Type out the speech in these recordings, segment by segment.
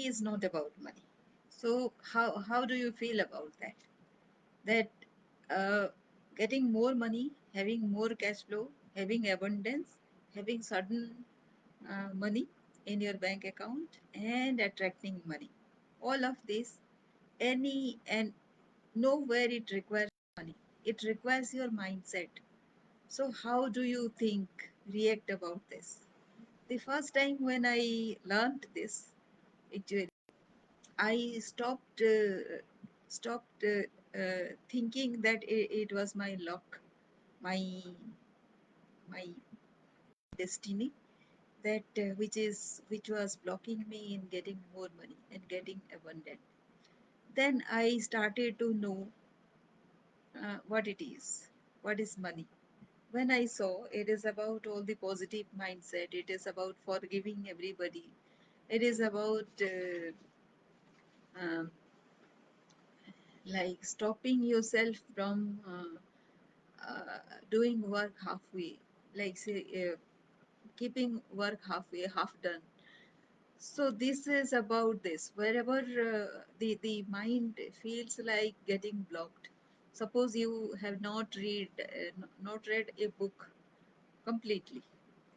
money is not about money. So how do you feel about that? That uh, getting more money, having more cash flow, having abundance, having sudden money in your bank account, and attracting money. All of this, any and nowhere it requires money. It requires your mindset. So how do you think, react about this? The first time when I learned this, actually, I stopped thinking that it was my luck, my my destiny, that which was blocking me in getting more money and getting abundant. Then I started to know what it is, what is money. When I saw it is about all the positive mindset, it is about forgiving everybody, it is about um, like stopping yourself from doing work halfway, like say keeping work halfway, half done. So this is about this. Wherever the mind feels like getting blocked, suppose you have not read a book completely,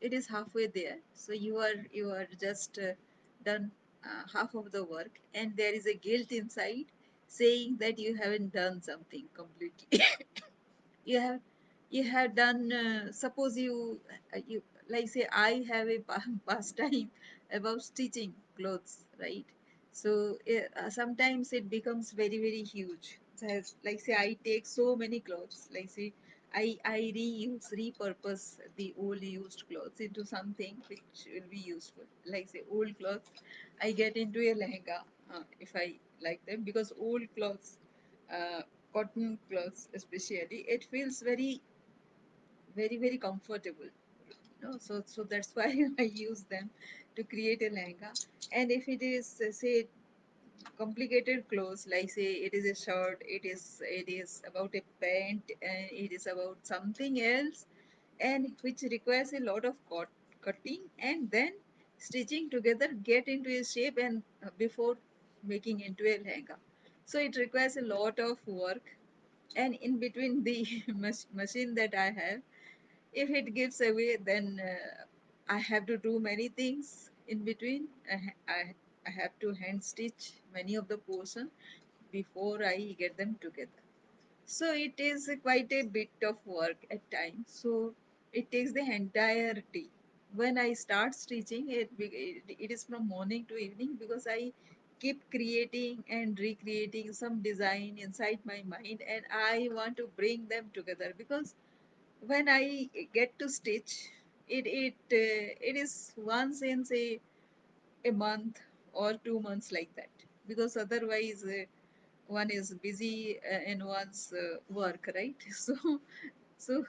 it is halfway there. So you are just done half of the work, and there is a guilt inside saying that you haven't done something completely. you have you have done suppose you, like say I have a pastime about stitching clothes, right? So sometimes it becomes very very huge. So like say I take so many clothes, like say I repurpose the old used clothes into something which will be useful. Like say old clothes, I get into a lehenga if I like them, because old clothes, uh, cotton clothes especially, it feels very very very comfortable, so that's why I use them to create a lehenga. And if it is say complicated clothes, like say it is a shirt, it is about a pant, and it is about something else, and which requires a lot of cutting and then stitching together, get into a shape, and before making into a lehenga. So it requires a lot of work, and in between the machine that I have, if it gives away, then I have to do many things in between. I have to hand stitch many of the portion before I get them together. So it is quite a bit of work at times. So it takes the entire day. When I start stitching, it is from morning to evening, because I keep creating and recreating some design inside my mind, and I want to bring them together, because when I get to stitch, it is once in say a month or 2 months, like that, because otherwise one is busy in one's work, right? So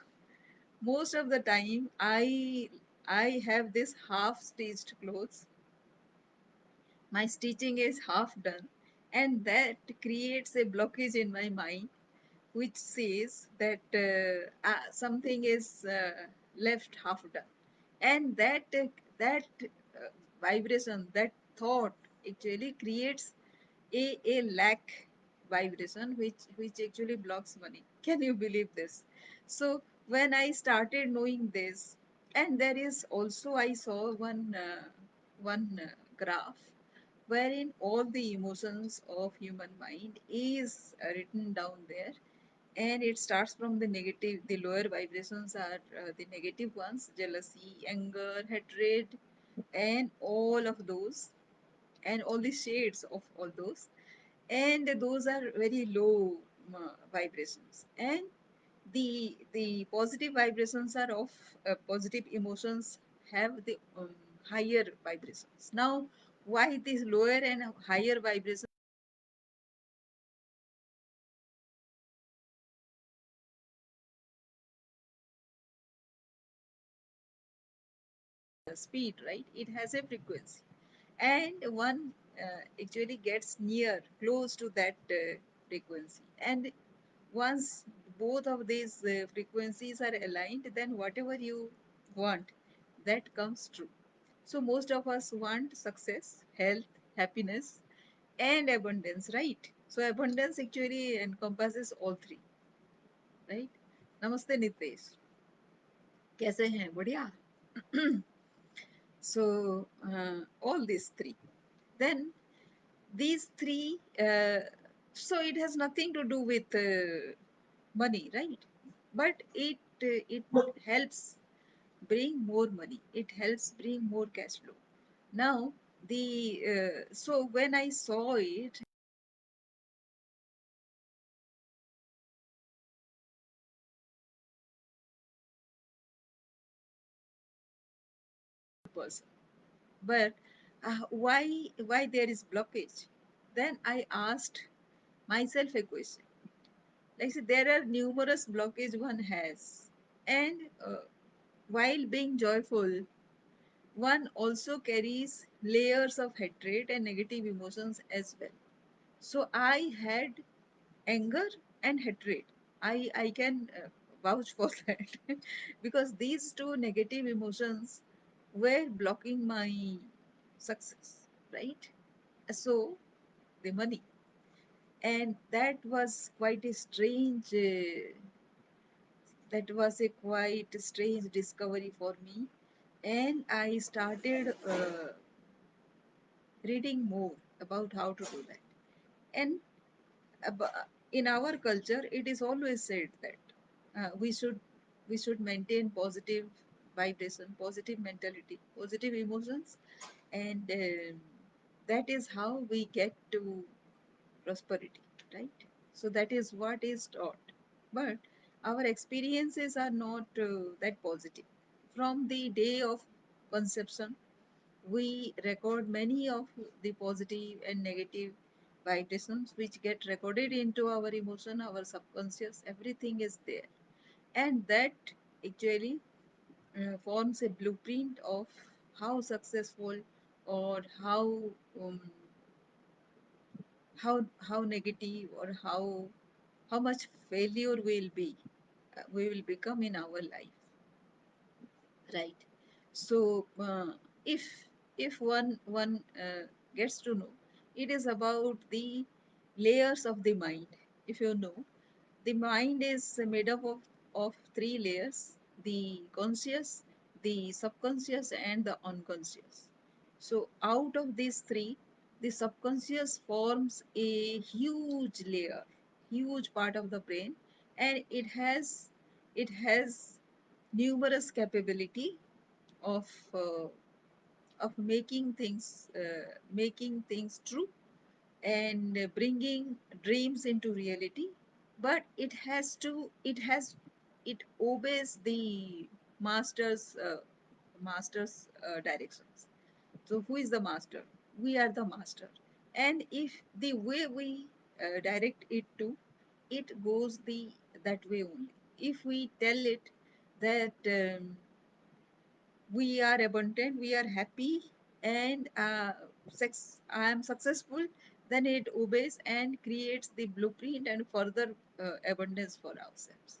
most of the time I have this half stitched clothes, my stitching is half done, and that creates a blockage in my mind, which says that something is left half done, and that vibration, that thought actually creates a lack vibration, which actually blocks money. Can you believe this? So when I started knowing this, and there is also, I saw one graph wherein all the emotions of human mind is written down there, and it starts from the negative. The lower vibrations are the negative ones: jealousy, anger, hatred, and all of those, and all the shades of all those, and those are very low vibrations. And the positive vibrations are of positive emotions have the higher vibrations. Now why these lower and higher vibrations speed, right? It has a frequency, and one actually gets near close to that frequency, and once both of these frequencies are aligned, then whatever you want, that comes true. So most of us want success, health, happiness, and abundance, right? So abundance actually encompasses all three, right? Namaste Nitesh. कैसे हैं बढ़िया? So all these three. Then these three. So it has nothing to do with money, right? But it helps bring more money. It helps bring more cash flow. Now the so when I saw it, person, but why there is blockage? Then I asked myself a question. Like say, there are numerous blockage one has, and while being joyful, one also carries layers of hatred and negative emotions as well. So I had anger and hatred. I can vouch for that because these two negative emotions were blocking my success, right? So the money, and that was quite a strange. That was a quite strange discovery for me, and I started reading more about how to do that. And in our culture, it is always said that we should maintain positive vibration, positive mentality, positive emotions, and that is how we get to prosperity, right? So that is what is taught, but our experiences are not that positive. From the day of conception, we record many of the positive and negative vibrations which get recorded into our emotion, our subconscious, everything is there. And that actually forms a blueprint of how successful or um, how negative or how much failure we will become in our life, right? So if if one gets to know, it is about the layers of the mind. If you know, the mind is made up of three layers: the conscious, the subconscious, and the unconscious. So out of these three, the subconscious forms a huge layer, huge part of the brain, and it has numerous capability of uh, of making things true and bringing dreams into reality. But it obeys the master's directions. So who is the master? We are the master. And if the way we direct it to, it goes the that way only. If we tell it that we are abundant, we are happy, and I am successful, then it obeys and creates the blueprint and further abundance for ourselves.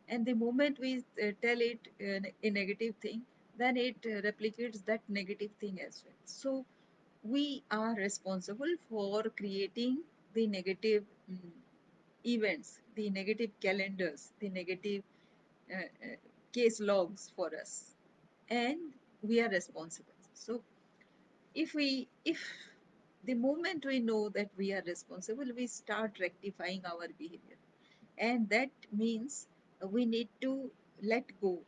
And the moment we tell it a negative thing, then it replicates that negative thing as well. So we are responsible for creating the negative events, the negative calendars, the negative uh, uh, case logs for us, and we are responsible. So if the moment we know that we are responsible, we start rectifying our behavior, and that means we need to let go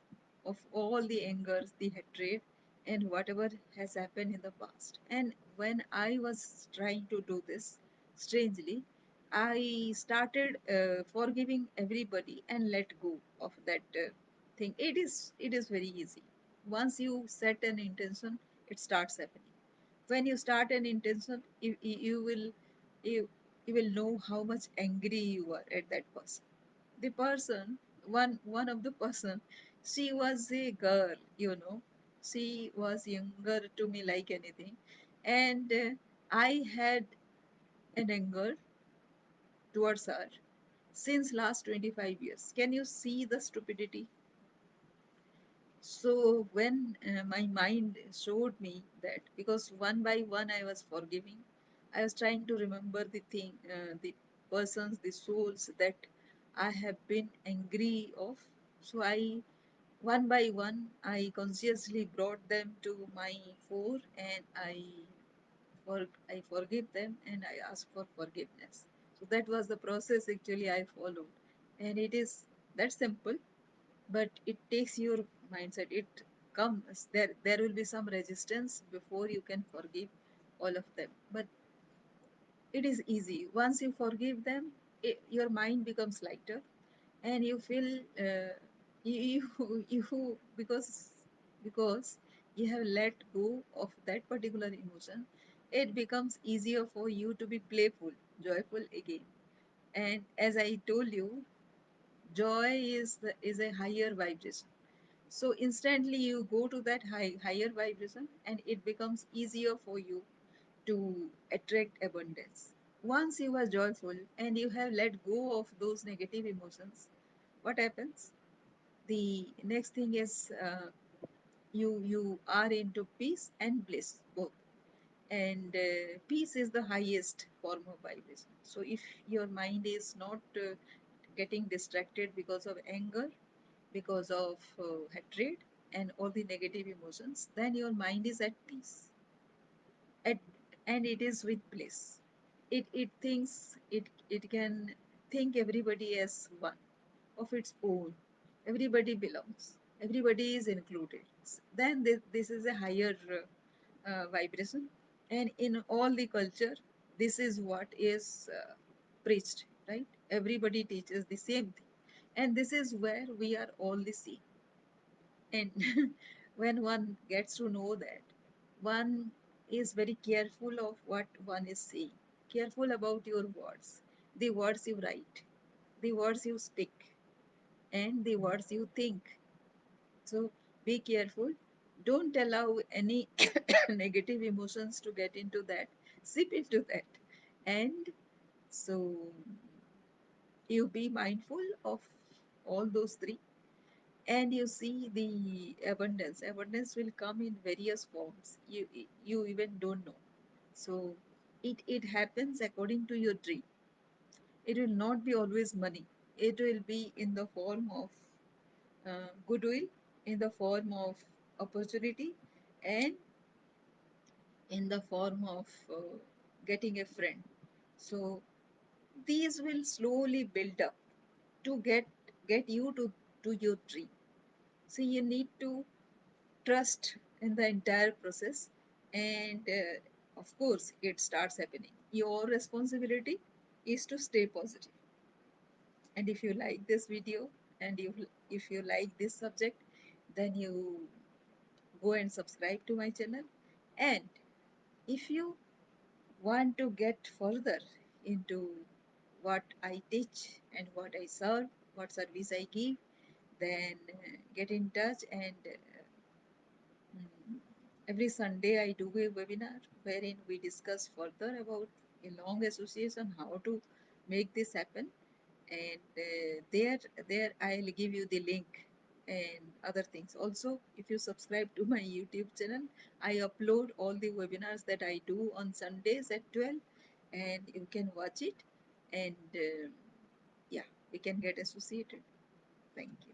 of all the angers, the hatred, and whatever has happened in the past. And when I was trying to do this, strangely, I started forgiving everybody and let go of that thing. It is very easy. Once you set an intention, it starts happening. When you start an intention, you, you will know how much angry you are at that person. The person, one of the person, she was a girl, she was younger to me like anything, and I had an anger towards her since last 25 years. Can you see the stupidity? So when my mind showed me that, because one by one I was forgiving, I was trying to remember the thing, the persons, the souls that I have been angry of. So I, one by one, I consciously brought them to my fore, and I forgive them and I ask for forgiveness. So that was the process actually I followed, and it is that simple, but it takes your mindset. It comes there. There will be some resistance before you can forgive all of them, but it is easy. Once you forgive them, your mind becomes lighter, and you feel you because you have let go of that particular emotion, it becomes easier for you to be playful, joyful again. And as I told you, joy is a higher vibration. So instantly you go to that higher vibration, and it becomes easier for you to attract abundance. Once you are joyful and you have let go of those negative emotions, what happens? The next thing is you are into peace and bliss both, and peace is the highest form of vibration. So if your mind is not getting distracted because of anger, because of hatred and all the negative emotions, then your mind is at peace, at, and it is with bliss. It thinks it can think everybody as one of its own. Everybody belongs, everybody is included. Then this is a higher vibration, and in all the culture, this is what is preached, right? Everybody teaches the same thing, and this is where we are all the same. And when one gets to know that, one is very careful of what one is saying, careful about your words, the words you write, the words you speak, and the words you think. So be careful. Don't allow any negative emotions to get into that, sip into that. And so you be mindful of all those three, and you see the abundance will come in various forms you even don't know. So it happens according to your dream. It will not be always money. It will be in the form of goodwill, in the form of opportunity, and in the form of getting a friend. So these will slowly build up to get you to your dream. So you need to trust in the entire process, and of course it starts happening. Your responsibility is to stay positive. And if you like this video, and if you like this subject, then you go and subscribe to my channel. And if you want to get further into what I teach and what I serve, what service I give, then get in touch. And every Sunday, I do a webinar wherein we discuss further about a long association, how to make this happen. And there I'll give you the link and other things. Also, if you subscribe to my YouTube channel, I upload all the webinars that I do on Sundays at 12, and you can watch it. And yeah, we can get associated. Thank you.